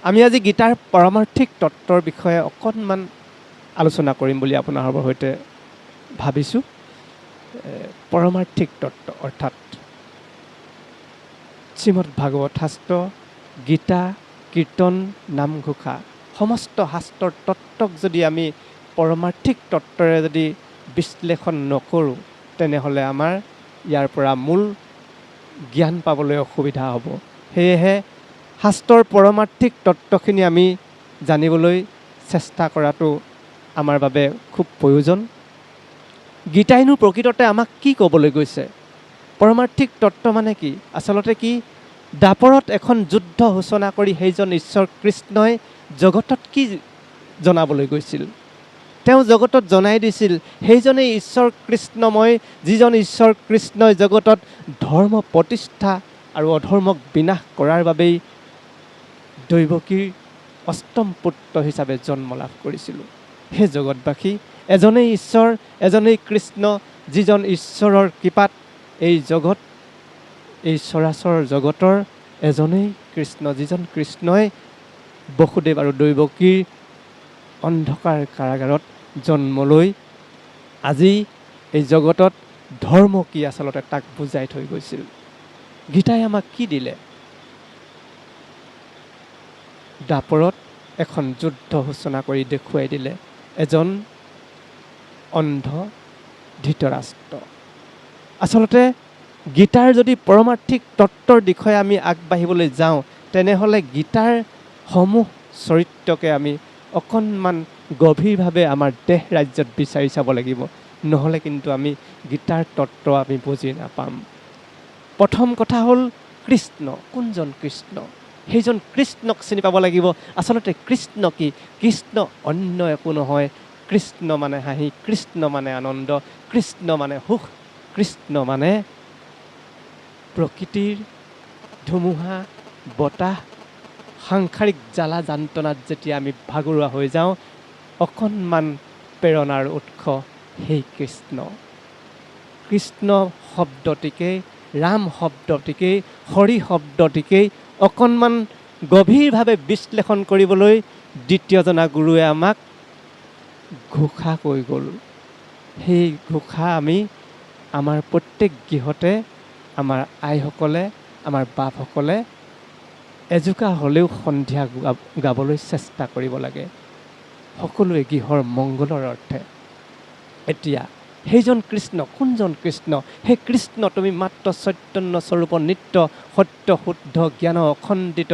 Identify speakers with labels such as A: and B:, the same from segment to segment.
A: আমি আজি গীতাৰ পাৰমাৰ্থিক তত্ত্বৰ বিষয়ে অকণমান আলোচনা কৰিম বুলি আপোনাৰ সৈতে ভাবিছোঁ। পাৰমাৰ্থিক তত্ত্ব অৰ্থাৎ শ্ৰীমদ ভাগৱত শাস্ত্ৰ, গীতা, কীৰ্তন, নামঘোষা সমস্ত শাস্ত্ৰৰ তত্ত্বক যদি আমি পাৰমাৰ্থিক তত্ত্বৰে যদি বিশ্লেষণ নকৰোঁ, তেনেহ'লে আমাৰ ইয়াৰ পৰা মূল জ্ঞান পাবলৈ অসুবিধা হ'ব। সেয়েহে শাস্ত্ৰৰ পাৰমাৰ্থিক তত্ত্বখিনি আমি জানিবলৈ চেষ্টা কৰাটো আমাৰ বাবে খুব প্ৰয়োজন। গীতাইনো প্ৰকৃততে আমাক কি ক'বলৈ গৈছে? পাৰমাৰ্থিক তত্ত্ব মানে কি? আচলতে কি? দাপৰত এখন যুদ্ধ সূচনা কৰি সেইজন ঈশ্বৰ কৃষ্ণই জগতত কি জনাবলৈ গৈছিল? তেওঁ জগতত জনাই দিছিল সেইজনেই ঈশ্বৰ কৃষ্ণময়, যিজন ঈশ্বৰ কৃষ্ণই জগতত ধৰ্ম প্ৰতিষ্ঠা আৰু অধৰ্মক বিনাশ কৰাৰ বাবেই দৈৱকীৰ অষ্টম পুত্ৰ হিচাপে জন্ম লাভ কৰিছিলোঁ। সেই জগতবাসী এজনেই ঈশ্বৰ, এজনেই কৃষ্ণ, যিজন ঈশ্বৰৰ কৃপাত এই জগত, এই চৰাচৰ জগতৰ এজনেই কৃষ্ণ, যিজন কৃষ্ণই বসুদেৱ আৰু দৈৱকীৰ অন্ধকাৰ কাৰাগাৰত জন্ম লৈ আজি এই জগতত ধৰ্ম কি আচলতে তাক বুজাই থৈ গৈছিল। গীতাই আমাক কি দিলে? দাপৰত এখন যুদ্ধ সূচনা কৰি দেখুৱাই দিলে এজন অন্ধ ধৃতৰাষ্ট্ৰ। আচলতে গীতাৰ যদি পাৰমাৰ্থিক তত্ত্বৰ দিশে আমি আগবাঢ়িবলৈ যাওঁ, তেনেহ'লে গীতাৰ সমূহ চৰিত্ৰকে আমি অকণমান গভীৰভাৱে আমাৰ দেহ ৰাজ্যত বিচাৰি চাব লাগিব। নহ'লে কিন্তু আমি গীতাৰ তত্ত্ব আমি বুজি নাপাম। প্ৰথম কথা হ'ল কৃষ্ণ। কোনজন কৃষ্ণ? সেইজন কৃষ্ণক চিনি পাব লাগিব। আচলতে কৃষ্ণ কি? কৃষ্ণ অন্য একো নহয়। কৃষ্ণ মানে হাঁহি, কৃষ্ণ মানে আনন্দ, কৃষ্ণ মানে সুখ, কৃষ্ণ মানে প্ৰকৃতিৰ ধুমুহা বতাহ, সাংসাৰিক জ্বালা যান্ত্ৰণাত যেতিয়া আমি ভাগৰুৱা হৈ যাওঁ, অকণমান প্ৰেৰণাৰ উৎস সেই কৃষ্ণ। কৃষ্ণ শব্দটিকেই, ৰাম শব্দটিকেই, হৰি শব্দটিকেই অকণমান গভীৰভাৱে বিশ্লেষণ কৰিবলৈ দ্বিতীয়জনা গুৰুৱে আমাক ঘোষা কৈ গ'ল। সেই ঘোষা আমি আমাৰ প্ৰত্যেক গৃহতে আমাৰ আইসকলে, আমাৰ বাপসকলে এজোকা হ'লেও সন্ধিয়া গাবলৈ চেষ্টা কৰিব লাগে, সকলোৱে গৃহৰ মংগলৰ অৰ্থে। এতিয়া সেইজন কৃষ্ণ কোনজন কৃষ্ণ? সেই কৃষ্ণ তুমি মাত্ৰ চৈতন্য স্বৰূপ নিত্য সত্য শুদ্ধ জ্ঞান অখণ্ডিত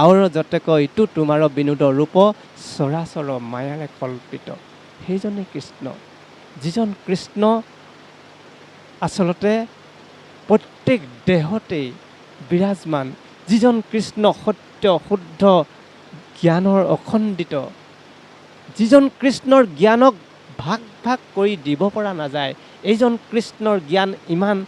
A: আৱৰ যতেক ইটো তোমাৰ বিনোদ ৰূপ চৰাচৰ মায়াৰে কল্পিত। সেইজনেই কৃষ্ণ, যিজন কৃষ্ণ আচলতে প্ৰত্যেক দেহতেই বিৰাজমান, যিজন কৃষ্ণ সত্য শুদ্ধ জ্ঞানৰ অখণ্ডিত, যিজন কৃষ্ণৰ জ্ঞানক ভাগ ভাগ কৰি দিব পৰা নাযায়। এইজন কৃষ্ণৰ জ্ঞান ইমান,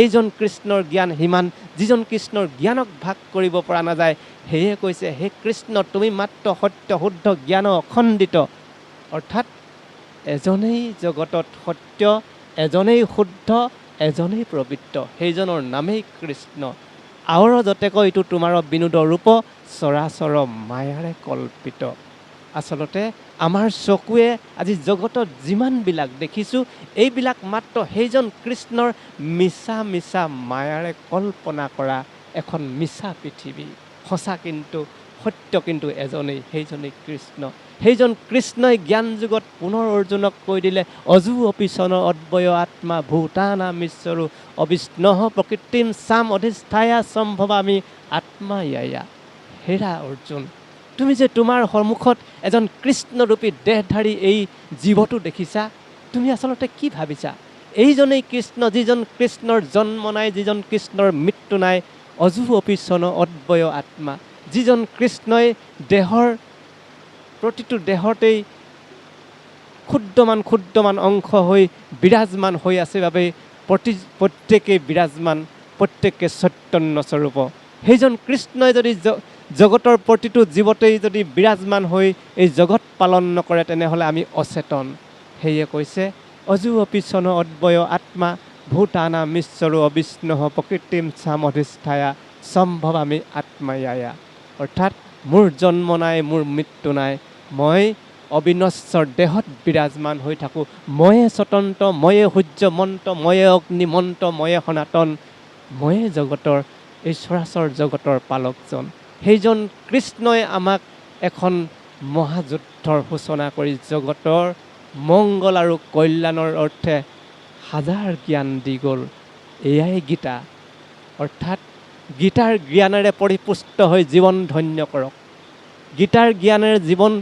A: এইজন কৃষ্ণৰ জ্ঞান সিমান, যিজন কৃষ্ণৰ জ্ঞানক ভাগ কৰিব পৰা নাযায়। সেয়ে কৈছে হে কৃষ্ণ তুমি মাত্ৰ সত্য শুদ্ধ জ্ঞান অখণ্ডিত। অৰ্থাৎ এজনেই জগতত সত্য, এজনেই শুদ্ধ, এজনেই পবিত্ৰ, সেইজনৰ নামেই কৃষ্ণ। আৱৰ যতেক ইটো তোমাৰ বিনোদ ৰূপ চৰাচৰ মায়াৰে কল্পিত। আচলতে আমাৰ চকুৱে আজি জগতত যিমানবিলাক দেখিছোঁ, এইবিলাক মাত্ৰ সেইজন কৃষ্ণৰ মিছা মিছা মায়াৰে কল্পনা কৰা এখন মিছা পৃথিৱী। সঁচা কিন্তু সত্য কিন্তু এজনেই, সেইজনেই কৃষ্ণ। সেইজন কৃষ্ণই জ্ঞান যুগত পুনৰ অৰ্জুনক কৈ দিলে অজু অপিচন অদ্বয় আত্মা ভূতানাম ঈশ্বৰো অবিষ্ণহ প্ৰকৃতিম চাম অধিষ্ঠায়া সম্ভৱামি আত্মা ইয়ায়া। হেৰা অৰ্জুন, তুমি যে তোমাৰ সন্মুখত এজন কৃষ্ণৰূপী দেহধাৰী এই জীৱটো দেখিছা, তুমি আচলতে কি ভাবিছা? এইজনেই কৃষ্ণ, যিজন কৃষ্ণৰ জন্ম নাই, যিজন কৃষ্ণৰ মৃত্যু নাই, অজু অপিচন অদ্বয় আত্মা, যিজন কৃষ্ণই দেহৰ প্ৰতিটো দেহতেই ক্ষুদ্ৰমান অংশ হৈ বিৰাজমান হৈ আছে বাবে প্ৰত্যেকেই বিৰাজমান, প্ৰত্যেকে চৈতন্য স্বৰূপ। সেইজন কৃষ্ণই যদি জগতৰ প্ৰতিটো জীৱতেই যদি বিৰাজমান হৈ এই জগত পালন নকৰে, তেনেহ'লে আমি অচেতন। সেয়ে কৈছে অজু অপিচন অদ্বয় আত্মা ভূতানাম ঈশ্বৰো অবিষ্ণহ প্ৰকৃতিম চাম অধিষ্ঠায়া সম্ভৱামি আত্মায়ায়া। অৰ্থাৎ মোৰ জন্ম নাই, মোৰ মৃত্যু নাই, মই অবিনশ্বৰ দেহত বিৰাজমান হৈ থাকোঁ, ময়ে স্বতন্ত্ৰ, ময়ে সূৰ্যমন্ত, ময়ে অগ্নিমন্ত, ময়ে সনাতন, ময়ে জগতৰ এই চৰাচৰ জগতৰ পালকজন। সেইজন কৃষ্ণই আমাক এখন মহাযুদ্ধৰ সূচনা কৰি জগতৰ মংগল আৰু কল্যাণৰ অৰ্থে হাজাৰ জ্ঞান দি গ'ল। এয়াই গীতা, অৰ্থাৎ গীতাৰ জ্ঞানেৰে পৰিপুষ্ট হৈ জীৱন ধন্য কৰক। গীতাৰ জ্ঞানেৰে জীৱন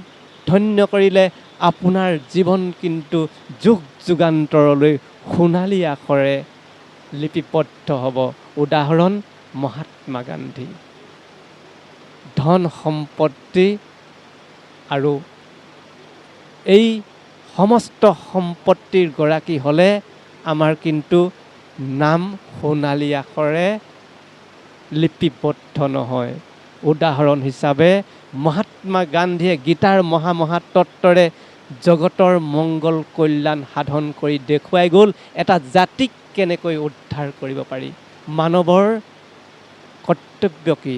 A: ধন্য কৰিলে আপোনাৰ জীৱন কিন্তু যুগ যুগান্তৰলৈ সোণালী আখৰে লিপিবদ্ধ হ'ব। উদাহৰণ মহাত্মা গান্ধী। ধন সম্পত্তি আৰু এই সমস্ত সম্পত্তিৰ গৰাকী হ'লে আমাৰ কিন্তু নাম সোণালী আখৰে লিপিবদ্ধ নহয়। উদাহৰণ হিচাপে মহাত্মা গান্ধীয়ে গীতাৰ মহা তত্ত্বৰে জগতৰ মংগল কল্যাণ সাধন কৰি দেখুৱাই গ'ল এটা জাতিক কেনেকৈ উদ্ধাৰ কৰিব পাৰি। মানৱৰ কৰ্তব্য কি,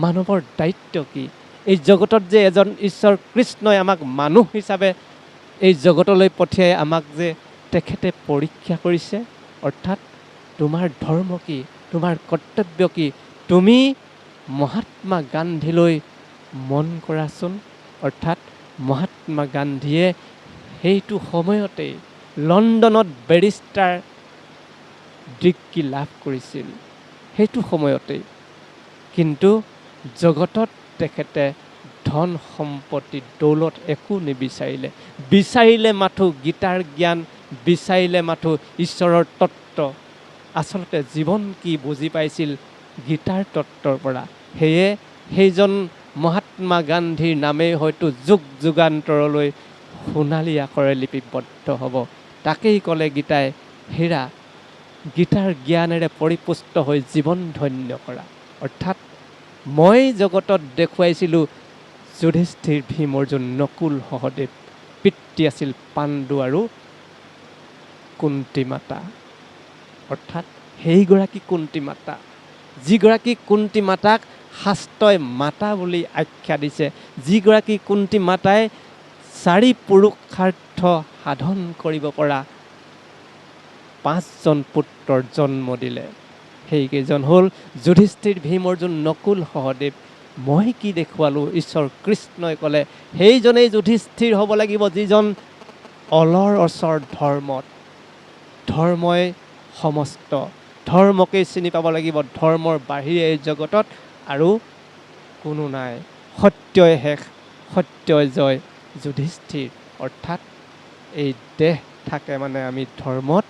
A: মানৱৰ দায়িত্ব কি, এই জগতত যে এজন ঈশ্বৰ কৃষ্ণই আমাক মানুহ হিচাপে এই জগতলৈ পঠিয়াই আমাক যে তেখেতে পৰীক্ষা কৰিছে, অৰ্থাৎ তোমাৰ ধৰ্ম কি, তোমাৰ কৰ্তব্য কি, তুমি মহাত্মা গান্ধীলৈ মন কৰাচোন। অৰ্থাৎ মহাত্মা গান্ধীয়ে সেইটো সময়তেই লণ্ডনত বেৰিষ্টাৰ ডিগ্ৰী লাভ কৰিছিল, সেইটো সময়তেই। কিন্তু জগতত তেখেতে ধন সম্পত্তি দৌলত একো নিবিচাৰিলে, বিচাৰিলে মাথো গীতাৰ জ্ঞান, বিচাৰিলে মাথো ঈশ্বৰৰ তত্ত্ব। আচলতে জীৱন কি বুজি পাইছিল গীতাৰ তত্ত্বৰ পৰা। সেয়ে সেইজন মহাত্মা গান্ধীৰ নামেই হয়তো যুগ যুগান্তৰলৈ সোণালী আখৰে লিপিবদ্ধ হ'ব। তাকেই ক'লে গীতাই, হেৰা গীতাৰ জ্ঞানেৰে পৰিপুষ্ট হৈ জীৱন ধন্য কৰা। অৰ্থাৎ মই জগতত দেখুৱাইছিলোঁ যুধিষ্ঠিৰ, ভীম, অৰ্জুন, নকুল, সহদেৱ, পিতৃ আছিল পাণ্ডু আৰু কুন্তী মাতা। অৰ্থাৎ সেইগৰাকী কুন্তী মাতা, যিগৰাকী কুন্তী মাতাক শাস্ত্ৰই মাতা বুলি আখ্যা দিছে, যিগৰাকী কুন্তী মাতাই 4 পুৰুষাৰ্থ সাধন কৰিব পৰা 5জন পুত্ৰৰ জন্ম দিলে। সেইকেইজন হ'ল যুধিষ্ঠিৰ, ভীম, অৰ্জুন, নকুল, সহদেৱ। মই কি দেখুৱালোঁ? ঈশ্বৰ কৃষ্ণই ক'লে সেইজনেই যুধিষ্ঠিৰ হ'ব লাগিব, যিজন অলৰ অচৰ ধৰ্মত, ধৰ্মই সমস্ত, ধৰ্মকেই চিনি পাব লাগিব, ধৰ্মৰ বাহিৰে এই জগতত আৰু কোনো নাই, সত্যই শেষ, সত্যই জয়, যুধিষ্ঠিৰ। অৰ্থাৎ এই দেহ থাকে মানে আমি ধৰ্মত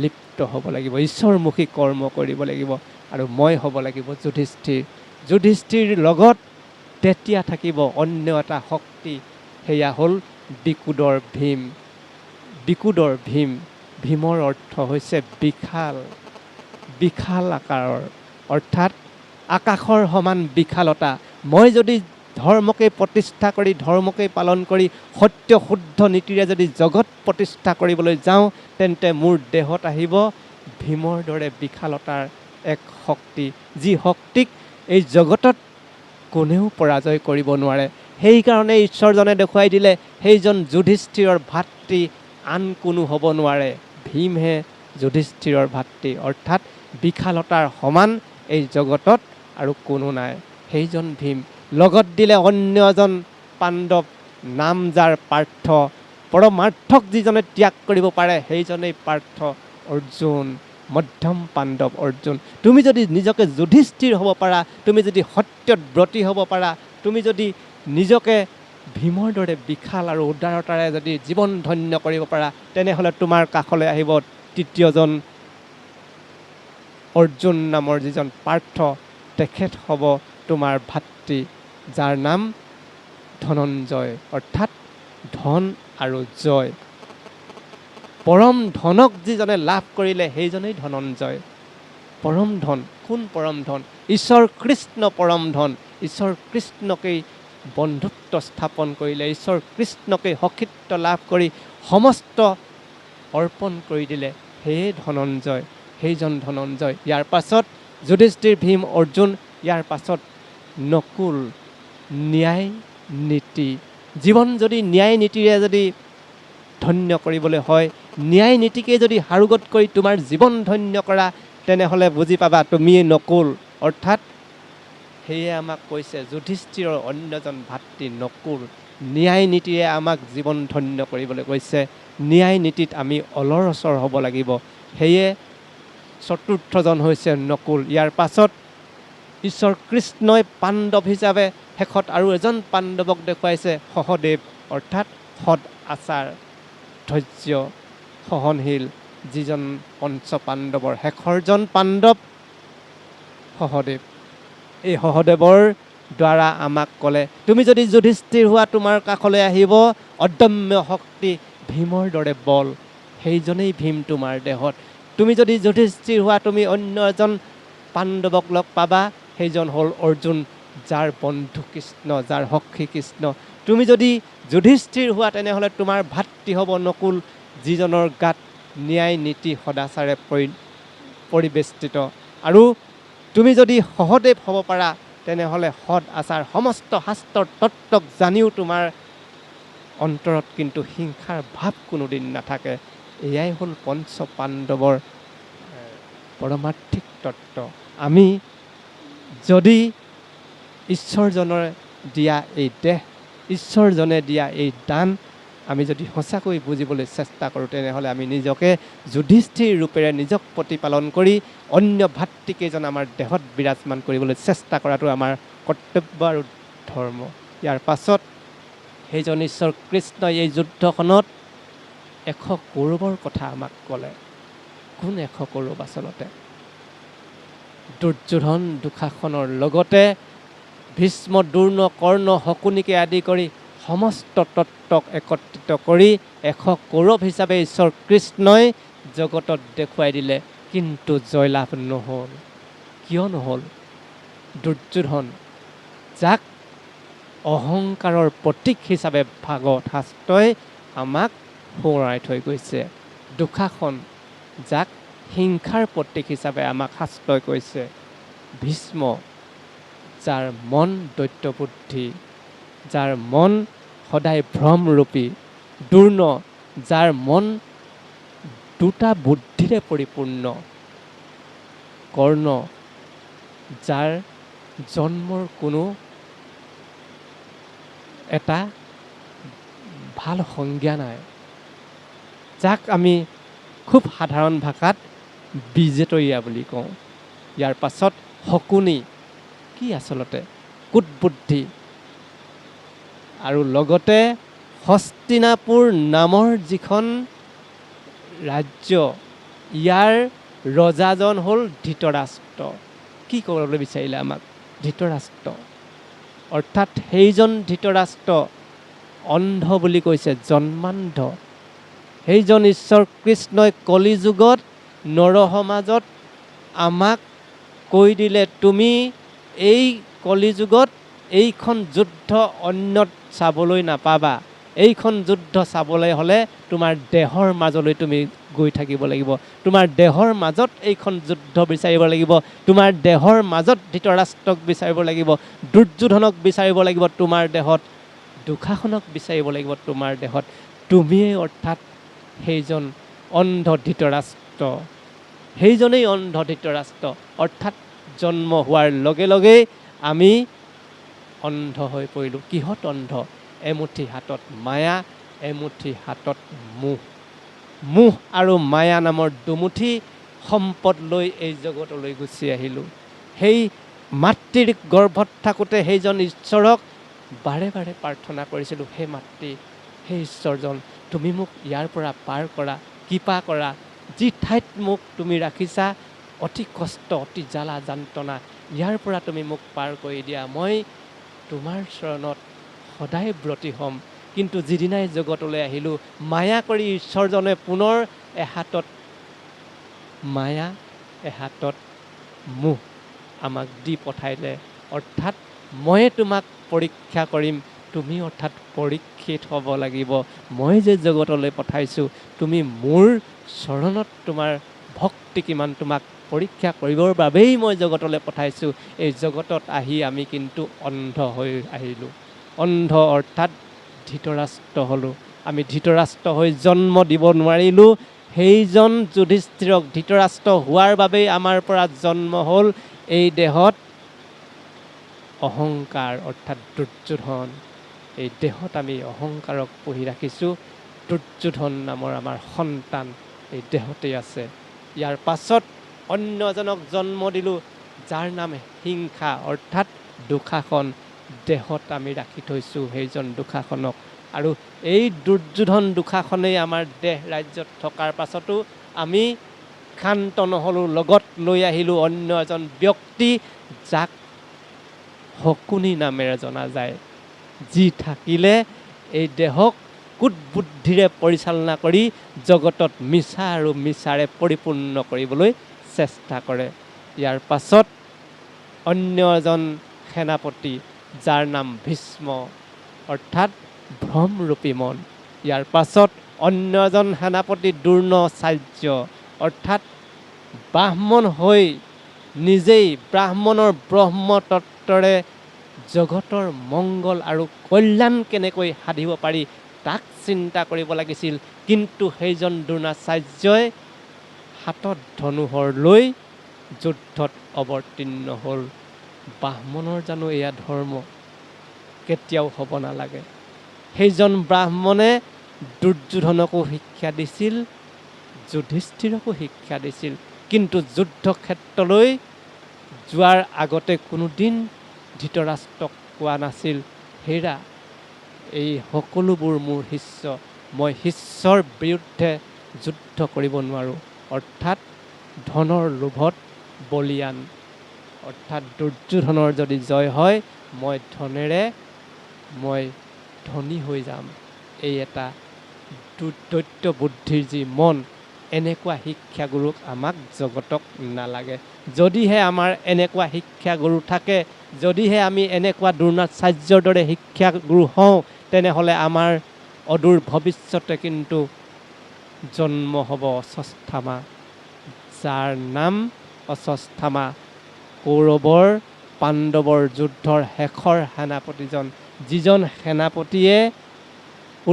A: লিপ্ত হ'ব লাগিব, ঈশ্বৰমুখী কৰ্ম কৰিব লাগিব, আৰু মই হ'ব লাগিব যুধিষ্ঠিৰ। যুধিষ্ঠিৰ লগত তেতিয়া থাকিব অন্য এটা শক্তি, সেয়া হ'ল বিকুদৰ ভীম। বিকুদৰ ভীম, ভীমৰ অৰ্থ হৈছে বিশাল, বিশাল আকাৰৰ, অৰ্থাৎ আকাশৰ সমান বিশালতা। মই যদি ধৰ্মকে প্ৰতিষ্ঠা কৰি, ধৰ্মকে পালন কৰি, সত্য শুদ্ধ নীতিৰে যদি জগত প্ৰতিষ্ঠা কৰিবলৈ যাওঁ, তেন্তে মোৰ দেহত আহিব ভীমৰ দৰে বিশালতাৰ এক শক্তি, যি শক্তিক এই জগতত কোনেও পৰাজয় কৰিব নোৱাৰে। সেইকাৰণে ঈশ্বৰজনে দেখুৱাই দিলে সেইজন যুধিষ্ঠিৰৰ ভাতৃ আন কোনো হ'ব নোৱাৰে, ভীমহে যুধিষ্ঠিৰৰ ভাতৃ। অৰ্থাৎ বিশালতাৰ সমান এই জগতত আৰু কোনো নাই, সেইজন ভীম। লগত দিলে অন্য এজন পাণ্ডৱ, নাম যাৰ পাৰ্থ, পৰমাৰ্থক যিজনে ত্যাগ কৰিব পাৰে সেইজনেই পাৰ্থ, অৰ্জুন, মধ্যম পাণ্ডৱ অৰ্জুন। তুমি যদি নিজকে যুধিষ্ঠিৰ হ'ব পাৰা, তুমি যদি সত্যত ব্ৰতী হ'ব পাৰা, তুমি যদি নিজকে ভীমৰ দৰে বিশাল আৰু উদাৰতাৰে যদি জীৱন ধন্য কৰিব পাৰা, তেনেহ'লে তোমাৰ কাষলৈ আহিব তৃতীয়জন অৰ্জুন নামৰ যিজন পাৰ্থ, তেখেত হ'ব তোমাৰ ভাতৃ, যাৰ নাম ধনঞ্জয়। অৰ্থাৎ ধন আৰু জয়, পৰম ধনক যিজনে লাভ কৰিলে সেইজনেই ধনঞ্জয়। পৰম ধন, কোন পৰম ধন? ঈশ্বৰ কৃষ্ণ পৰম ধন। ঈশ্বৰ কৃষ্ণকেই বন্ধুত্ব স্থাপন কৰিলে, ঈশ্বৰ কৃষ্ণকেই সখিত্ব লাভ কৰি সমস্ত অৰ্পণ কৰি দিলে, সেয়ে ধনঞ্জয়, সেইজন ধনঞ্জয়। ইয়াৰ পাছত যুধিষ্ঠিৰ, ভীম, অৰ্জুন, ইয়াৰ পাছত নকুল, ন্যায় নীতি। জীৱন যদি ন্যায় নীতিৰে যদি ধন্য কৰিবলৈ হয়, ন্যায় নীতিকে যদি হাৰুগত কৰি তোমাৰ জীৱন ধন্য কৰা, তেনেহ'লে বুজি পাবা তুমিয়ে নকুল। অৰ্থাৎ সেয়ে আমাক কৈছে যুধিষ্ঠিৰৰ অন্যজন ভাতৃ নকুল। ন্যায় নীতিৰে আমাক জীৱন ধন্য কৰিবলৈ কৈছে। ন্যায় নীতিত আমি অলৰঅচৰ হ'ব লাগিব। সেয়ে চতুৰ্থজন হৈছে নকুল। ইয়াৰ পাছত ঈশ্বৰ কৃষ্ণই পাণ্ডৱ হিচাপে শেষত আৰু এজন পাণ্ডৱক দেখুৱাইছে, সহদেৱ। অৰ্থাৎ সৎ আচাৰ, ধৈৰ্য, সহনশীল, যিজন পঞ্চ পাণ্ডৱৰ শেষৰজন পাণ্ডৱ সহদেৱ। এই সহদেৱৰ দ্বাৰা আমাক ক'লে, তুমি যদি যুধিষ্ঠিৰ হোৱা, তোমাৰ কাষলৈ আহিব অদম্য শক্তি, ভীমৰ দৰে বল। সেইজনেই ভীম তোমাৰ দেহত। তুমি যদি যুধিষ্ঠিৰ হোৱা, তুমি অন্য এজন পাণ্ডৱক লগ পাবা, সেইজন হ'ল অৰ্জুন, যাৰ বন্ধু কৃষ্ণ, যাৰ সখী কৃষ্ণ। তুমি যদি যুধিষ্ঠিৰ হোৱা, তেনেহ'লে তোমাৰ ভাতৃ হ'ব নকুল, যিজনৰ গাত ন্যায় নীতি সদাচাৰে পৰিবেষ্টিত। আৰু তুমি যদি সহদেৱ হ'ব পাৰা, তেনেহ'লে সৎ আচাৰ, সমস্ত শাস্ত্ৰৰ তত্ত্বক জানিও তোমাৰ অন্তৰত কিন্তু হিংসাৰ ভাৱ কোনোদিন নাথাকে। এয়াই হ'ল পঞ্চ পাণ্ডৱৰ পৰমাৰ্থিক তত্ত্ব। আমি যদি ঈশ্বৰজনে দিয়া এই দেহ, ঈশ্বৰজনে দিয়া এই দান আমি যদি সঁচাকৈ বুজিবলৈ চেষ্টা কৰোঁ, তেনেহ'লে আমি নিজকে যুধিষ্ঠিৰ ৰূপেৰে নিজক প্ৰতিপালন কৰি অন্য ভাতৃকেইজন আমাৰ দেহত বিৰাজমান কৰিবলৈ চেষ্টা কৰাটো আমাৰ কৰ্তব্য আৰু ধৰ্ম। ইয়াৰ পাছত সেইজন ঈশ্বৰ কৃষ্ণই এই যুদ্ধখনত 100 কৌৰৱৰ কথা আমাক ক'লে। কোন 100 কৌৰৱ আচলতে? দুৰ্যোধন, দুঃশাসনৰ লগতে ভীষ্ম, দ্ৰোণ, কৰ্ণ, শকুনিকে আদি কৰি সমস্ত তত্ত্বক একত্ৰিত কৰি 100 কৌৰৱ হিচাপে ঈশ্বৰ কৃষ্ণই জগতত দেখুৱাই দিলে। কিন্তু জয়লাভ নহ'ল। কিয় নহ'ল? দুৰ্যোধন, যাক অহংকাৰৰ প্ৰতীক হিচাপে ভাগৱত শাস্ত্ৰই আমাক সোঁৱৰাই থৈ গৈছে। দুঃশাসন, যাক হিংসাৰ প্ৰতীক হিচাপে আমাক শাস্ত্ৰই কৈছে। ভীষ্ম, যাৰ মন দৈত্য বুদ্ধি, যাৰ মন সদায় ভ্ৰমৰূপী। দ্ৰোণ, যাৰ মন দুটা বুদ্ধিৰে পৰিপূৰ্ণ। কৰ্ণ, যাৰ জন্মৰ কোনো এটা ভাল সংজ্ঞা নাই, যাক আমি খুব সাধাৰণ ভাষাত বিজেতৰীয়া বুলি কওঁ। ইয়াৰ পাছত শকুনি, কি আচলতে? কুটবুদ্ধি। আৰু লগতে হস্তিনাপুৰ নামৰ যিখন ৰাজ্য, ইয়াৰ ৰজাজন হ'ল ধৃতৰাষ্ট্ৰ। কি ক'বলৈ বিচাৰিলে আমাক? ধৃতৰাষ্ট্ৰ। অৰ্থাৎ সেইজন ধৃতৰাষ্ট্ৰ অন্ধ বুলি কৈছে, জন্মান্ধ। সেইজন ঈশ্বৰ কৃষ্ণই কলিযুগত নৰ সমাজত আমাক কৈ দিলে, তুমি এই কলিযুগত এইখন যুদ্ধ অন্যত চাবলৈ নাপাবা। এইখন যুদ্ধ চাবলৈ হ'লে তোমাৰ দেহৰ মাজলৈ তুমি গৈ থাকিব লাগিব। তোমাৰ দেহৰ মাজত এইখন যুদ্ধ বিচাৰিব লাগিব। তোমাৰ দেহৰ মাজত ধৃতৰাষ্ট্ৰক বিচাৰিব লাগিব, দুৰ্যোধনক বিচাৰিব লাগিব তোমাৰ দেহত, দুঃশাসনক বিচাৰিব লাগিব তোমাৰ দেহত। তুমিয়েই অৰ্থাৎ সেইজন অন্ধ ধৃতৰাষ্ট্ৰ। সেইজনেই অন্ধ ধৃতৰাষ্ট্ৰ। অৰ্থাৎ জন্ম হোৱাৰ লগে লগেই আমি অন্ধ হৈ পৰিলোঁ। কিহত অন্ধ? এমুঠি হাতত মায়া, এমুঠি হাতত মোহ। মোহ আৰু মায়া নামৰ দুমুঠি সম্পদ লৈ এই জগতলৈ গুচি আহিলোঁ। সেই মাতৃৰ গৰ্ভত থাকোঁতে সেইজন ঈশ্বৰক বাৰে বাৰে প্ৰাৰ্থনা কৰিছিলোঁ, হে মাতৃ, হে ঈশ্বৰজন, তুমি মোক ইয়াৰ পৰা পাৰ কৰা, কৃপা কৰা। যি ঠাইত মোক তুমি ৰাখিছা, অতি কষ্ট, অতি জ্বালা যন্ত্ৰণা, ইয়াৰ পৰা তুমি মোক পাৰ কৰি দিয়া। মই তোমাৰ চৰণত সদায় ব্ৰতী হ'ম। কিন্তু যিদিনাই জগতলৈ আহিলোঁ, মায়া কৰি ঈশ্বৰজনে পুনৰ এহাতত মায়া, এহাতত মোহ আমাক দি পঠাইলে। অৰ্থাৎ ময়ে তোমাক পৰীক্ষা কৰিম, তুমি অৰ্থাৎ পৰীক্ষিত হ'ব লাগিব। মই যে জগতলৈ পঠাইছোঁ, তুমি মোৰ চৰণত তোমাৰ ভক্তি কিমান, তোমাক পৰীক্ষা কৰিবৰ বাবেই মই জগতলৈ পঠাইছোঁ। এই জগতত আহি আমি কিন্তু অন্ধ হৈ আহিলোঁ। অন্ধ অৰ্থাৎ ধৃতৰাষ্ট্ৰ হ'লোঁ। আমি ধৃতৰাষ্ট্ৰ হৈ জন্ম দিব নোৱাৰিলোঁ। সেইজন যুধিষ্ঠিৰক ধৃতৰাষ্ট্ৰ হোৱাৰ বাবেই আমাৰ পৰা জন্ম হ'ল এই দেহত অহংকাৰ অৰ্থাৎ দুৰ্যোধন। এই দেহত আমি অহংকাৰক পুহি ৰাখিছোঁ। দুৰ্যোধন নামৰ আমাৰ সন্তান এই দেহতেই আছে। ইয়াৰ পাছত অন্য এজনক জন্ম দিলোঁ, যাৰ নাম হিংসা অৰ্থাৎ দুঃশাসন। দেহত আমি ৰাখি থৈছোঁ সেইজন দুঃশাসনক। আৰু এই দুৰ্যোধন দুঃশাসনেই আমাৰ দেহ ৰাজ্যত থকাৰ পাছতো আমি ক্ষান্ত নহ'লোঁ। লগত লৈ আহিলোঁ অন্য এজন ব্যক্তি, যাক শকুনি নামেৰে জনা যায়, যি থাকিলে এই দেহক কুটবুদ্ধিৰে পৰিচালনা কৰি জগতত মিছা আৰু মিছাৰে পৰিপূৰ্ণ কৰিবলৈ চেষ্টা কৰে। ইয়াৰ পাছত অন্য এজন সেনাপতি, যাৰ নাম ভীষ্ম অৰ্থাৎ ভ্ৰমৰূপী মন। ইয়াৰ পাছত অন্য এজন সেনাপতি দ্ৰোণাচাৰ্য অৰ্থাৎ ব্ৰাহ্মণ হৈ নিজেই ব্ৰাহ্মণৰ ব্ৰহ্মতত্ত্বৰে জগতৰ মংগল আৰু কল্যাণ কেনেকৈ সাধিব পাৰি তাক চিন্তা কৰিব লাগিছিল। কিন্তু সেইজন দ্ৰোণাচাৰ্যই হাতত ধনুহৰ লৈ যুদ্ধত অৱতীৰ্ণ হ'ল। ব্ৰাহ্মণৰ জানো এয়া ধৰ্ম? কেতিয়াও হ'ব নালাগে। সেইজন ব্ৰাহ্মণে দুৰ্যোধনকো শিক্ষা দিছিল, যুধিষ্ঠিৰকো শিক্ষা দিছিল। কিন্তু যুদ্ধক্ষেত্ৰলৈ যোৱাৰ আগতে কোনোদিন ধৃতৰাষ্ট্ৰক কোৱা নাছিল, হেৰা এই সকলোবোৰ মোৰ শিষ্য, মই শিষ্যৰ বিৰুদ্ধে যুদ্ধ কৰিব নোৱাৰোঁ। অৰ্থাৎ ধনৰ লোভত বলিয়ান। অৰ্থাৎ দুৰ্যোধনৰ যদি জয় হয়, মই ধনেৰে মই ধনী হৈ যাম। এই এটা দৈত্য বুদ্ধিৰ যি মন, এনেকুৱা শিক্ষাগুৰুক আমাক জগতক নালাগে। যদিহে আমাৰ এনেকুৱা শিক্ষাগুৰু থাকে, যদিহে আমি এনেকুৱা দ্ৰোণাচাৰ্যৰ দৰে শিক্ষাগুৰু হওঁ, তেনেহ'লে আমাৰ অদূৰ ভৱিষ্যতে কিন্তু জন্ম হ'ব অশ্বত্থামা, যাৰ নাম অশ্বত্থামা। কৌৰৱৰ পাণ্ডৱৰ যুদ্ধৰ শেষৰ সেনাপতিজন, যিজন সেনাপতিয়ে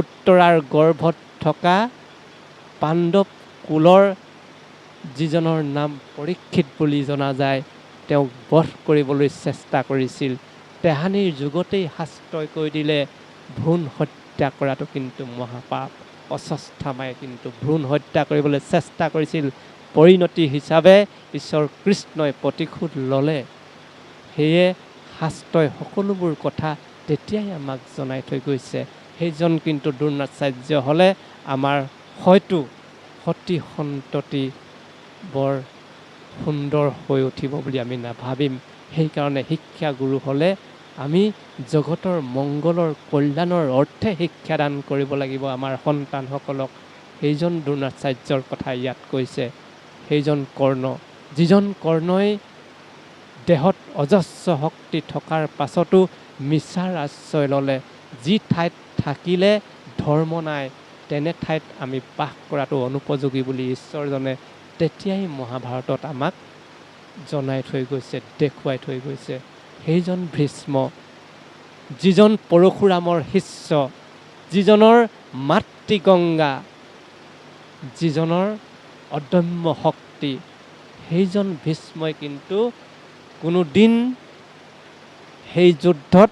A: উত্তৰাৰ গৰ্ভত থকা পাণ্ডৱ কুলৰ যিজনৰ নাম পৰীক্ষিত বুলি জনা যায়, তেওঁক বধ কৰিবলৈ চেষ্টা কৰিছিল। তেহানিৰ যুগতেই শাস্ত্ৰই কৈ দিলে, ভ্ৰূণ হত্যা কৰাটো কিন্তু মহাপাপ। অশ্বত্থামাই কিন্তু ভ্ৰূণ হত্যা কৰিবলৈ চেষ্টা কৰিছিল। পৰিণতি হিচাপে ঈশ্বৰ কৃষ্ণই প্ৰতিশোধ ল'লে। সেয়ে শাস্ত্ৰই সকলোবোৰ কথা তেতিয়াই আমাক জনাই থৈ গৈছে। সেইজন কিন্তু দ্ৰোণাচাৰ্য হ'লে আমাৰ হয়তো সতি সন্ততি বৰ সুন্দৰ হৈ উঠিব বুলি আমি নাভাবিম। সেইকাৰণে শিক্ষাগুৰু হ'লে আমি জগতৰ মংগলৰ কল্যাণৰ অৰ্থে শিক্ষাদান কৰিব লাগিব আমাৰ সন্তানসকলক। সেইজন দ্ৰোণাচাৰ্যৰ কথা ইয়াত কৈছে। সেইজন কৰ্ণ, যিজন কৰ্ণই দেহত অজস্ৰ শক্তি থকাৰ পাছতো মিছাৰ আশ্ৰয় ল'লে। যি ঠাইত থাকিলে ধৰ্ম নাই, তেনে ঠাইত আমি বাস কৰাটো অনুপযোগী বুলি ঈশ্বৰজনে তেতিয়াই মহাভাৰতত আমাক জনাই থৈ গৈছে, দেখুৱাই থৈ গৈছে। সেইজন ভীষ্ম, যিজন পৰশুৰামৰ শিষ্য, যিজনৰ মাতৃ গংগা, যিজনৰ অদম্য শক্তি, সেইজন ভীষ্মই কিন্তু কোনোদিন সেই যুদ্ধত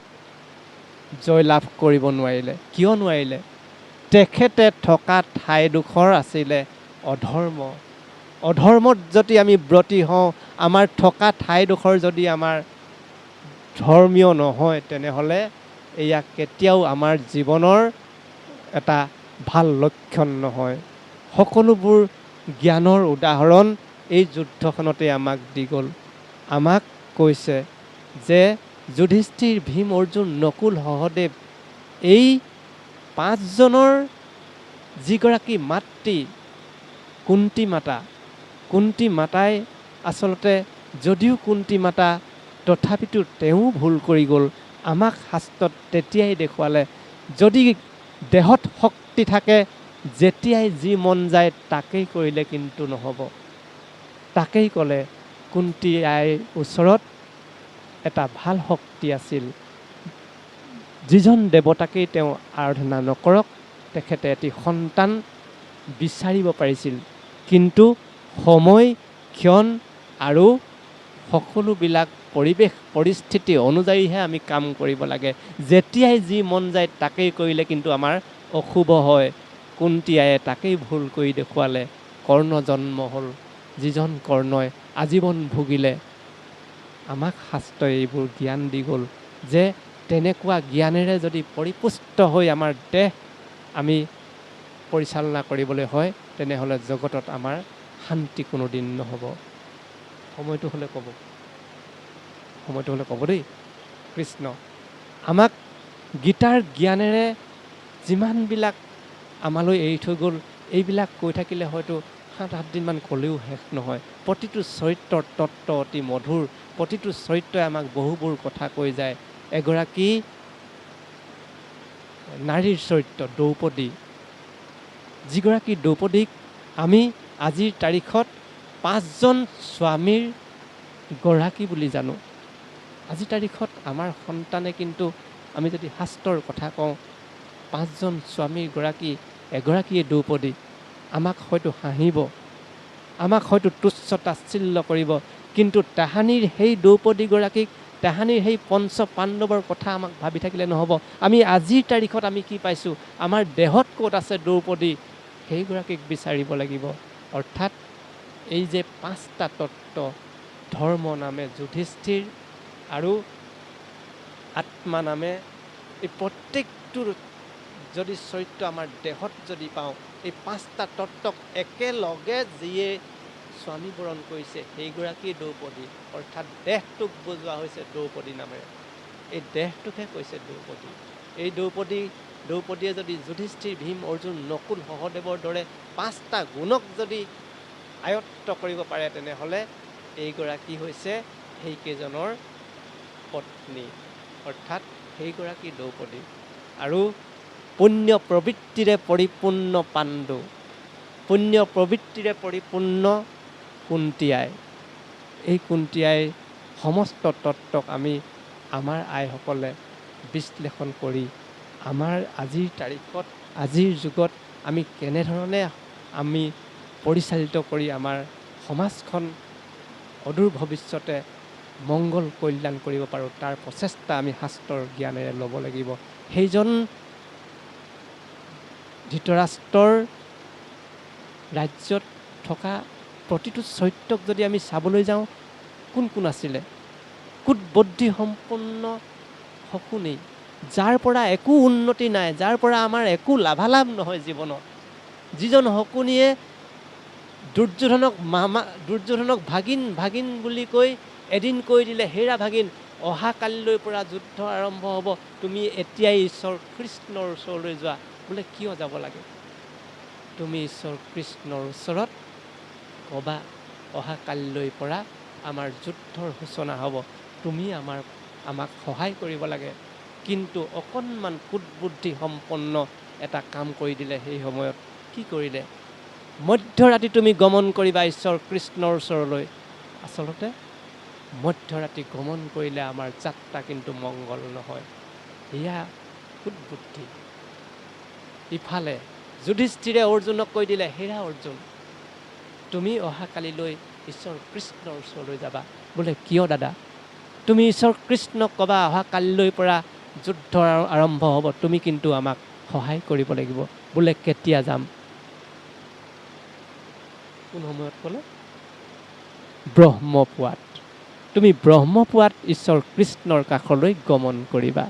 A: জয়লাভ কৰিব নোৱাৰিলে। কিয় নোৱাৰিলে? তেখেতে থকা ঠাইডোখৰ আছিলে অধৰ্ম। অধৰ্মত যদি আমি ব্ৰতী হওঁ, আমাৰ থকা ঠাইডোখৰ যদি আমাৰ ধৰ্মীয় নহয়, তেনেহ'লে এয়া কেতিয়াও আমাৰ জীৱনৰ এটা ভাল লক্ষণ নহয়। সকলোবোৰ জ্ঞানৰ উদাহৰণ এই যুদ্ধখনতে আমাক দি গ'ল। আমাক কৈছে যে যুধিষ্ঠিৰ, ভীম, অৰ্জুন, নকুল, সহদেৱ, এই পাঁচজনৰ যিগৰাকী মাতৃ কুন্তী মাতা, কুন্তী মাতাই আচলতে যদিও কুন্তী মাতা, তথাপিতো তেওঁ ভুল কৰি গ'ল। আমাক শাস্ত্ৰত তেতিয়াই দেখুৱালে, যদি দেহত শক্তি থাকে, যেতিয়াই যি মন যায় তাকেই কৰিলে কিন্তু নহ'ব। তাকেই ক'লে কুন্তী আইৰ ওচৰত এটা ভাল শক্তি আছিল। যিজন দেৱতাকেই তেওঁ আৰাধনা নকৰক, তেখেতে এটি সন্তান বিচাৰিব পাৰিছিল। কিন্তু সময়, ক্ষণ আৰু সকলোবিলাক পৰিৱেশ পৰিস্থিতি অনুযায়ীহে আমি কাম কৰিব লাগে। যেতিয়াই যি মন যায় তাকেই কৰিলে কিন্তু আমাৰ অশুভ হয়। কুন্তী আইয়ে তাকেই ভুল কৰি দেখুৱালে। কৰ্ণ জন্ম হ'ল, যিজন কৰ্ণই আজীৱন ভুগিলে। আমাক শাস্ত্ৰই এইবোৰ জ্ঞান দি গ'ল যে তেনেকুৱা জ্ঞানেৰে যদি পৰিপুষ্ট হৈ আমাৰ দেহ আমি পৰিচালনা কৰিবলৈ হয়, তেনেহ'লে জগতত আমাৰ শান্তি কোনোদিন নহ'ব। সময়টো হ'লে ক'ব, সময়টো হ'লে ক'ব দেই। কৃষ্ণ আমাক গীতাৰ জ্ঞানেৰে যিমানবিলাক আমালৈ এৰি থৈ গ'ল, এইবিলাক কৈ থাকিলে হয়তো 7-8 দিনমান ক'লেও শেষ নহয়। প্ৰতিটো চৰিত্ৰৰ তত্ত্ব অতি মধুৰ, প্ৰতিটো চৰিত্ৰই আমাক বহুবোৰ কথা কৈ যায়। এগৰাকী নাৰীৰ চৰিত্ৰ দ্ৰৌপদী, যিগৰাকী দ্ৰৌপদীক আমি আজিৰ তাৰিখত 5জন স্বামীৰ গৰাকী বুলি জানো। আজিৰ তাৰিখত আমাৰ সন্তানে কিন্তু আমি যদি শাস্ত্ৰৰ কথা কওঁ, 5জন স্বামীৰ গৰাকী এগৰাকীয়ে দ্ৰৌপদী। আমাক হয়তো হাঁহিব, আমাক হয়তো তুচ্ছ তাচ্ছিল্য কৰিব, কিন্তু তাহানিৰ সেই দ্ৰৌপদীগৰাকীক, তাহানিৰ সেই পঞ্চ পাণ্ডৱৰ কথা আমাক ভাবি থাকিলে নহ'ব। আমি আজিৰ তাৰিখত আমি কি পাইছোঁ, আমাৰ দেহত ক'ত আছে দ্ৰৌপদী, সেইগৰাকীক বিচাৰিব লাগিব। অৰ্থাৎ এই যে 5টা তত্ত্ব, ধৰ্ম নামে যুধিষ্ঠিৰ আৰু আত্মা নামে এই প্ৰত্যেকটো যদি চৰিত্ৰ আমাৰ দেহত যদি পাওঁ, এই 5টা তত্ত্বক একেলগে যিয়ে স্বামী বৰণ কৰিছে সেইগৰাকী দ্ৰৌপদী। অৰ্থাৎ দেহটোক বুজোৱা হৈছে দ্ৰৌপদী নামেৰে। এই দেহটোকহে কৈছে দ্ৰৌপদী। এই দ্ৰৌপদীয়ে যদি যুধিষ্ঠিৰ, ভীম, অৰ্জুন, নকুল, সহদেৱৰ দৰে 5টা গুণক যদি আয়ত্ত কৰিব পাৰে, তেনেহ'লে এইগৰাকী হৈছে সেইকেইজনৰ পত্নী, অৰ্থাৎ সেইগৰাকী দ্ৰৌপদী। আৰু পুণ্য প্ৰবৃত্তিৰে পৰিপূৰ্ণ পাণ্ডু, পুণ্য প্ৰবৃত্তিৰে পৰিপূৰ্ণ কুন্তী আই। এই কুন্তী আইৰ সমস্ত তত্ত্বক আমি আমাৰ আইসকলে বিশ্লেষণ কৰি আমাৰ আজিৰ তাৰিখত, আজিৰ যুগত আমি কেনেধৰণে আমি পৰিচালিত কৰি আমাৰ সমাজখন অদূৰ ভৱিষ্যতে মংগল কল্যাণ কৰিব পাৰোঁ, তাৰ প্ৰচেষ্টা আমি শাস্ত্ৰৰ জ্ঞানেৰে ল'ব লাগিব। সেইজন ধৃতৰাষ্ট্ৰৰ ৰাজ্যত থকা প্ৰতিটো চৰিত্ৰক যদি আমি চাবলৈ যাওঁ, কোন কোন আছিলে? কুটবুদ্ধি সম্পন্ন শকুনি, যাৰ পৰা একো উন্নতি নাই, যাৰ পৰা আমাৰ একো লাভালাভ নহয় জীৱনত। যিজন শকুনিয়ে দুৰ্যোধনক ভাগিন ভাগিন বুলি কৈ এদিন কৈ দিলে, হেৰা ভাগিন, অহা কালিলৈ পৰা যুদ্ধ আৰম্ভ হ'ব, তুমি এতিয়াই ঈশ্বৰ কৃষ্ণৰ ওচৰলৈ যোৱা। বোলে কিয় যাব লাগে? তুমি ঈশ্বৰ কৃষ্ণৰ ওচৰত ক'বা, অহা কালিলৈ পৰা আমাৰ যুদ্ধৰ সূচনা হ'ব, তুমি আমাক সহায় কৰিব লাগে। কিন্তু অকণমান কুটবুদ্ধি সম্পন্ন এটা কাম কৰি দিলে। সেই সময়ত কি কৰিলে? মধ্যৰাতি তুমি গমন কৰিবা ঈশ্বৰ কৃষ্ণৰ ওচৰলৈ। আচলতে মধ্যৰাতি গমন কৰিলে আমাৰ যাত্ৰা কিন্তু মংগল নহয়। এয়া কুটবুদ্ধি। ইফালে যুধিষ্ঠিৰে অৰ্জুনক কৈ দিলে, হেৰা অৰ্জুন, তুমি অহাকালিলৈ ঈশ্বৰ কৃষ্ণৰ ওচৰলৈ যাবা। বোলে কিয় দাদা? তুমি ঈশ্বৰ কৃষ্ণক ক'বা, অহা কালিলৈ পৰা যুদ্ধ আৰম্ভ হ'ব, তুমি কিন্তু আমাক সহায় কৰিব লাগিব। বোলে কেতিয়া যাম? কোন সময়ত ক'লে? ব্ৰহ্মপুৱাত। তুমি ব্ৰহ্মপুৱাত ঈশ্বৰ কৃষ্ণৰ কাষলৈ গমন কৰিবা।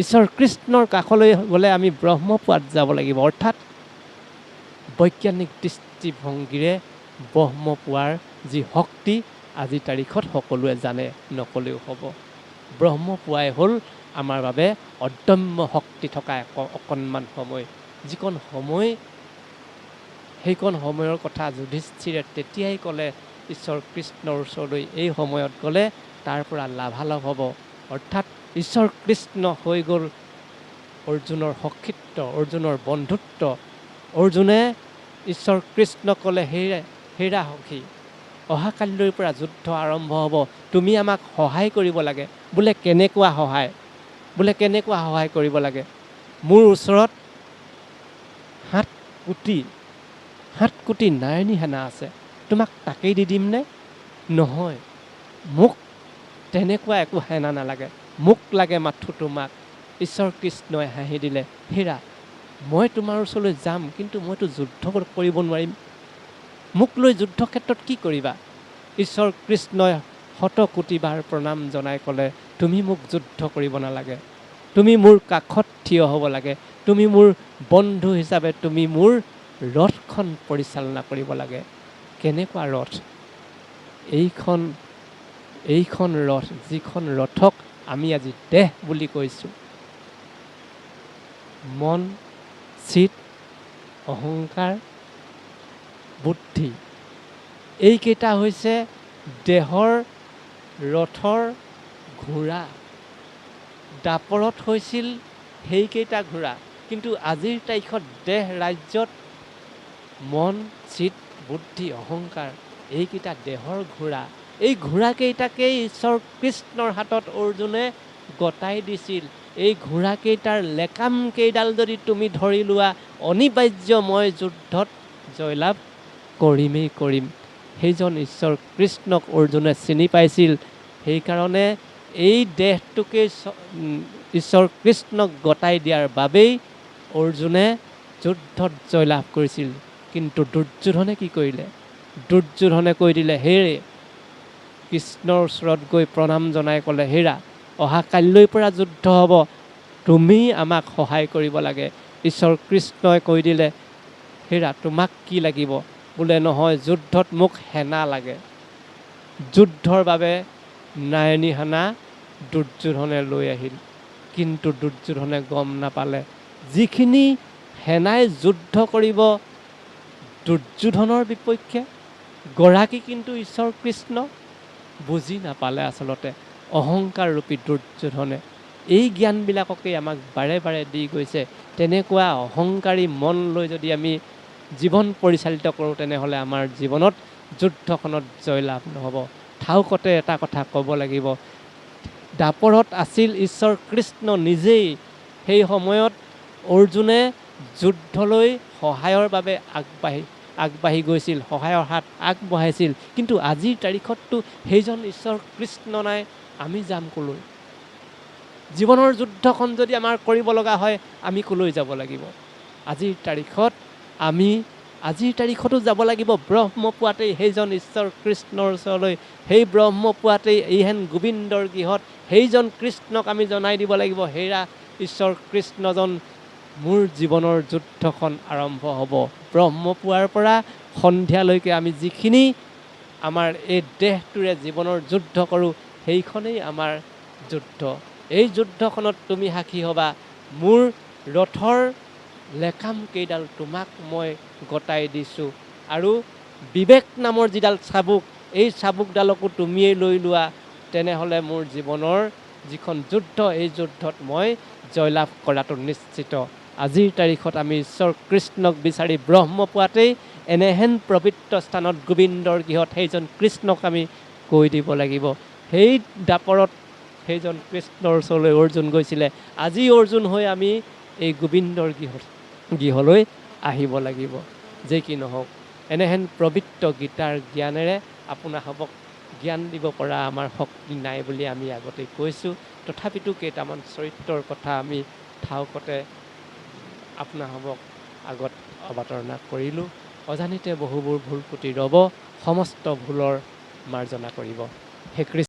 A: ঈশ্বৰ কৃষ্ণৰ কাষলৈ গ'লে আমি ব্ৰহ্মপুৱাত যাব লাগিব। অৰ্থাৎ বৈজ্ঞানিক দৃষ্টিভংগীৰে ব্ৰহ্মপুৱাৰ যি শক্তি আজিৰ তাৰিখত সকলোৱে জানে, নক'লেও হ'ব। ব্ৰহ্মপুৱাই হ'ল আমাৰ বাবে অদম্য শক্তি থকা অকণমান সময়। যিকণ সময়, সেইকণ সময়ৰ কথা যুধিষ্ঠিৰে তেতিয়াই ক'লে, ঈশ্বৰ কৃষ্ণৰ ওচৰলৈ এই সময়ত গ'লে তাৰ পৰা লাভালাভ হ'ব। অৰ্থাৎ ঈশ্বৰ কৃষ্ণ হৈ গ'ল অৰ্জুনৰ সখীত্ব, অৰ্জুনৰ বন্ধুত্ব। অৰ্জুনে ঈশ্বৰ কৃষ্ণ ক'লে, হেৰা সখী, অহাকালিলৈৰ পৰা যুদ্ধ আৰম্ভ হ'ব, তুমি আমাক সহায় কৰিব লাগে। বোলে কেনেকুৱা সহায়? বোলে কেনেকুৱা সহায় কৰিব লাগে? মোৰ ওচৰত 7 কোটি নাৰায়ণী সেনা আছে, তোমাক তাকেই দি দিমনে? নহয়, মোক তেনেকুৱা একো সেনা নালাগে, মোক লাগে মাথো তোমাক। ঈশ্বৰ কৃষ্ণই হাঁহি দিলে, হেৰা, মই তোমাৰ ওচৰলৈ যাম, কিন্তু মইতো যুদ্ধ কৰিব নোৱাৰিম। মোক লৈ যুদ্ধ ক্ষেত্ৰত কি কৰিবা? ঈশ্বৰ কৃষ্ণই 100 কোটিবাৰ প্ৰণাম জনাই ক'লে, তুমি মোক যুদ্ধ কৰিব নালাগে, তুমি মোৰ কাষত থিয় হ'ব লাগে, তুমি মোৰ বন্ধু হিচাপে তুমি মোৰ ৰথখন পৰিচালনা কৰিব লাগে। কেনেকুৱা ৰথ? এইখন ৰথ, যিখন ৰথক আমি আজি দেহ বুলি কৈছোঁ। মন, চিত, অহংকাৰ, বুদ্ধি, এইকেইটা হৈছে দেহৰ ৰথৰ ঘোঁৰা। দাপৰত হৈছিল সেইকেইটা ঘোঁৰা, কিন্তু আজিৰ তাৰিখত দেহ ৰাজ্যত মন, চিত, বুদ্ধি, অহংকাৰ, এইকেইটা দেহৰ ঘোঁৰা। এই ঘোঁৰাকেইটাকেই ঈশ্বৰ কৃষ্ণৰ হাতত অৰ্জুনে গতাই দিছিল। এই ঘোঁৰাকেইটাৰ লেকাম কেইডাল যদি তুমি ধৰি লোৱা, অনিবাৰ্য মই যুদ্ধত জয়লাভ কৰিমেই কৰিম। সেইজন ঈশ্বৰ কৃষ্ণক অৰ্জুনে চিনি পাইছিল। সেইকাৰণে এই দেহটোকে ঈশ্বৰ কৃষ্ণক গতাই দিয়াৰ বাবেই অৰ্জুনে যুদ্ধত জয়লাভ কৰিছিল। কিন্তু দুৰ্যোধনে কি কৰিলে? দুৰ্যোধনে কৈ দিলে, হেৰে, কৃষ্ণৰ ওচৰত গৈ প্ৰণাম জনাই ক'লে, হেৰা, অহাকালিলৈৰ পৰা যুদ্ধ হ'ব, তুমি আমাক সহায় কৰিব লাগে। ঈশ্বৰ কৃষ্ণই কৈ দিলে, হেৰা, তোমাক কি লাগিব? বোলে নহয়, যুদ্ধত মোক সেনা লাগে। যুদ্ধৰ বাবে নাৰায়ণী সেনা দুৰ্যোধনে লৈ আহিল। কিন্তু দুৰ্যোধনে গম নাপালে, যিখিনি সেনাই যুদ্ধ কৰিব দুৰ্যোধনৰ বিপক্ষে, গৰাকী কিন্তু ঈশ্বৰ কৃষ্ণ। বুজি নাপালে আচলতে অহংকাৰ ৰূপী দুৰ্যোধনে। এই জ্ঞানবিলাককেই আমাক বাৰে বাৰে দি গৈছে। তেনেকুৱা অহংকাৰী মন লৈ যদি আমি জীৱন পৰিচালিত কৰোঁ, তেনেহ'লে আমাৰ জীৱনত যুদ্ধখনত জয়লাভ নহ'ব। ঠাউকতে এটা কথা ক'ব লাগিব, দাপৰত আছিল ঈশ্বৰ কৃষ্ণ নিজেই। সেই সময়ত অৰ্জুনে যুদ্ধলৈ সহায়ৰ বাবে আগবাঢ়ি গৈছিল, সহায়ৰ হাত আগবঢ়াইছিল। কিন্তু আজিৰ তাৰিখততো সেইজন ঈশ্বৰ কৃষ্ণ নাই, আমি যাম ক'লৈ? জীৱনৰ যুদ্ধখন যদি আমাৰ কৰিব লগা হয়, আমি ক'লৈ যাব লাগিব? আজিৰ তাৰিখতো যাব লাগিব ব্ৰহ্মপুৱাতেই সেইজন ঈশ্বৰ কৃষ্ণৰ ওচৰলৈ। সেই ব্ৰহ্মপুৱাতেই এইহেন গোবিন্দৰ গৃহত সেইজন কৃষ্ণক আমি জনাই দিব লাগিব, হেৰা, ঈশ্বৰ কৃষ্ণজন, মোৰ জীৱনৰ যুদ্ধখন আৰম্ভ হ'ব। ব্ৰহ্মপুৱাৰ পৰা সন্ধিয়ালৈকে আমি যিখিনি আমাৰ এই দেহটোৰে জীৱনৰ যুদ্ধ কৰোঁ, সেইখনেই আমাৰ যুদ্ধ। এই যুদ্ধখনত তুমি সাক্ষী হ'বা, মোৰ ৰথৰ লেকাম কেইডাল তোমাক মই গতাই দিছোঁ, আৰু বিবেক নামৰ যিডাল চাবুক, এই চাবুকডালকো তুমিয়েই লৈ লোৱা। তেনেহ'লে মোৰ জীৱনৰ যিখন যুদ্ধ, এই যুদ্ধত মই জয়লাভ কৰাটো নিশ্চিত। আজিৰ তাৰিখত আমি ঈশ্বৰ কৃষ্ণক বিচাৰি ব্ৰহ্মপুৱাতেই এনেহেন পবিত্ৰ স্থানত গোবিন্দৰ গৃহত সেইজন কৃষ্ণক আমি কৈ দিব লাগিব। সেই দাপৰত সেইজন কৃষ্ণৰ ওচৰলৈ অৰ্জুন গৈছিলে। আজি অৰ্জুন হৈ আমি এই গোবিন্দৰ গৃহলৈ আহিব লাগিব। যে কি নহওক, এনেহেন পবিত্ৰ গীতাৰ জ্ঞানেৰে আপোনাসৱক জ্ঞান দিব পৰা আমাৰ শক্তি নাই বুলি আমি আগতেই কৈছোঁ। তথাপিতো কেইটামান চৰিত্ৰৰ কথা আমি ঠাউকতে আপোনাসৱক আগত অৱতাৰণা কৰিলোঁ। অজানিতে বহুবোৰ ভুল ক্ৰুটি ৰ'ব, সমস্ত ভুলৰ মাৰ্জনা কৰিব। হে কৃষ্ণ।